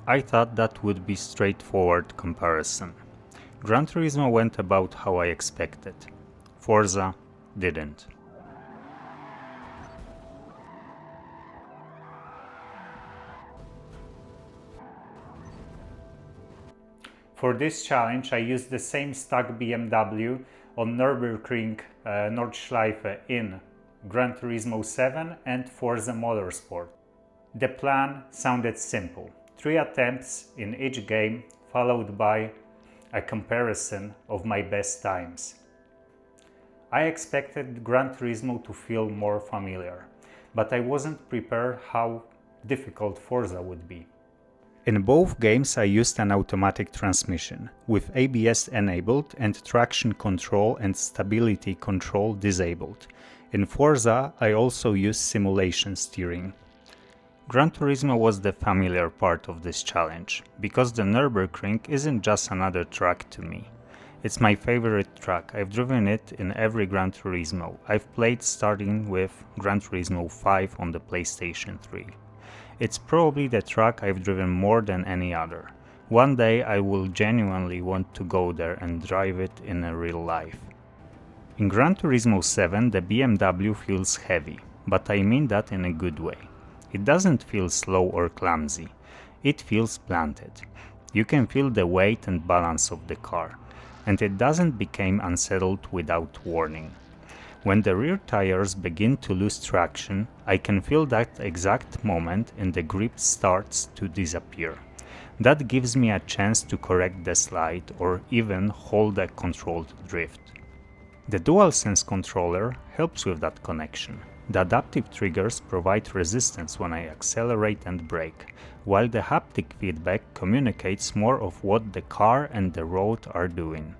I thought that would be straightforward comparison. Gran Turismo went about how I expected. Forza didn't. For this challenge I used the same stock BMW on Nürburgring Nordschleife in Gran Turismo 7 and Forza Motorsport. The plan sounded simple. 3 attempts in each game followed by a comparison of my best times. I expected Gran Turismo to feel more familiar, but I wasn't prepared how difficult Forza would be. In both games I used an automatic transmission, with ABS enabled and traction control and stability control disabled. In Forza I also used simulation steering. Gran Turismo was the familiar part of this challenge, because the Nürburgring isn't just another track to me. It's my favorite track. I've driven it in every Gran Turismo. I've played starting with Gran Turismo 5 on the PlayStation 3. It's probably the track I've driven more than any other. One day I will genuinely want to go there and drive it in a real life. In Gran Turismo 7 the BMW feels heavy, but I mean that in a good way. It doesn't feel slow or clumsy. It feels planted. You can feel the weight and balance of the car, and it doesn't become unsettled without warning. When the rear tires begin to lose traction, I can feel that exact moment and the grip starts to disappear. That gives me a chance to correct the slide or even hold a controlled drift. The DualSense controller helps with that connection. The adaptive triggers provide resistance when I accelerate and brake, while the haptic feedback communicates more of what the car and the road are doing.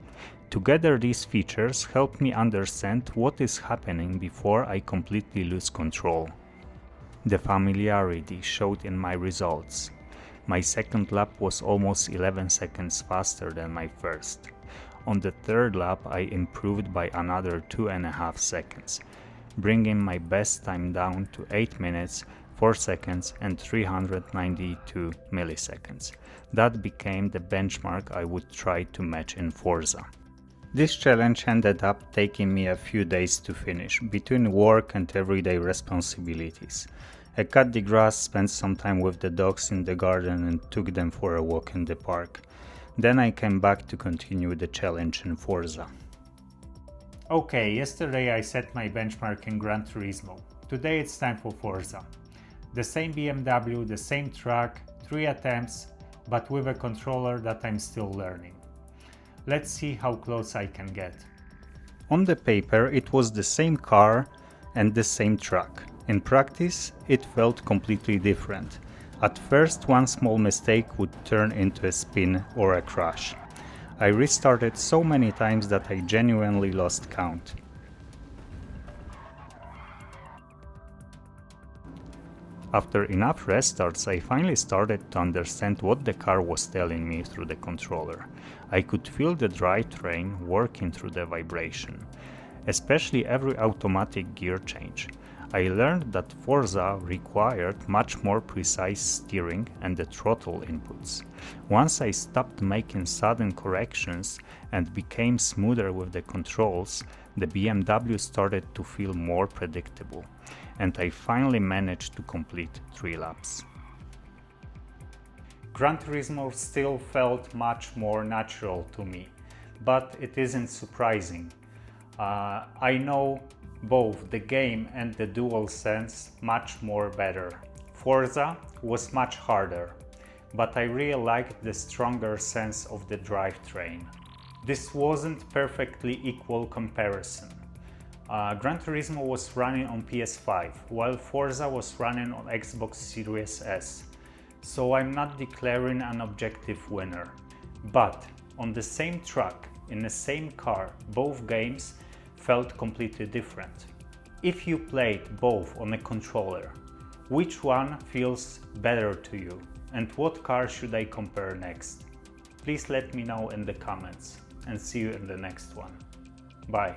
Together these features help me understand what is happening before I completely lose control. The familiarity showed in my results. My second lap was almost 11 seconds faster than my first. On the third lap I improved by another 2.5 seconds, bringing my best time down to 8 minutes, 4 seconds and 392 milliseconds. That became the benchmark I would try to match in Forza. This challenge ended up taking me a few days to finish, between work and everyday responsibilities. I cut the grass, spent some time with the dogs in the garden and took them for a walk in the park. Then I came back to continue the challenge in Forza. Okay, yesterday I set my benchmark in Gran Turismo. Today it's time for Forza. The same BMW, the same track, 3 attempts, but with a controller that I'm still learning. Let's see how close I can get. On the paper it was the same car and the same track. In practice it felt completely different. At first one small mistake would turn into a spin or a crash. I restarted so many times that I genuinely lost count. After enough restarts, I finally started to understand what the car was telling me through the controller. I could feel the drivetrain working through the vibration, especially every automatic gear change. I learned that Forza required much more precise steering and the throttle inputs. Once I stopped making sudden corrections and became smoother with the controls, the BMW started to feel more predictable, and I finally managed to complete 3 laps. Gran Turismo still felt much more natural to me, but it isn't surprising. I know both the game and the DualSense much more better. Forza was much harder, but I really liked the stronger sense of the drivetrain. This wasn't perfectly equal comparison. Gran Turismo was running on PS5, while Forza was running on Xbox Series S, so I'm not declaring an objective winner. But on the same track, in the same car, both games felt completely different. If you played both on a controller, which one feels better to you, and what car should I compare next? Please let me know in the comments, and see you in the next one. Bye.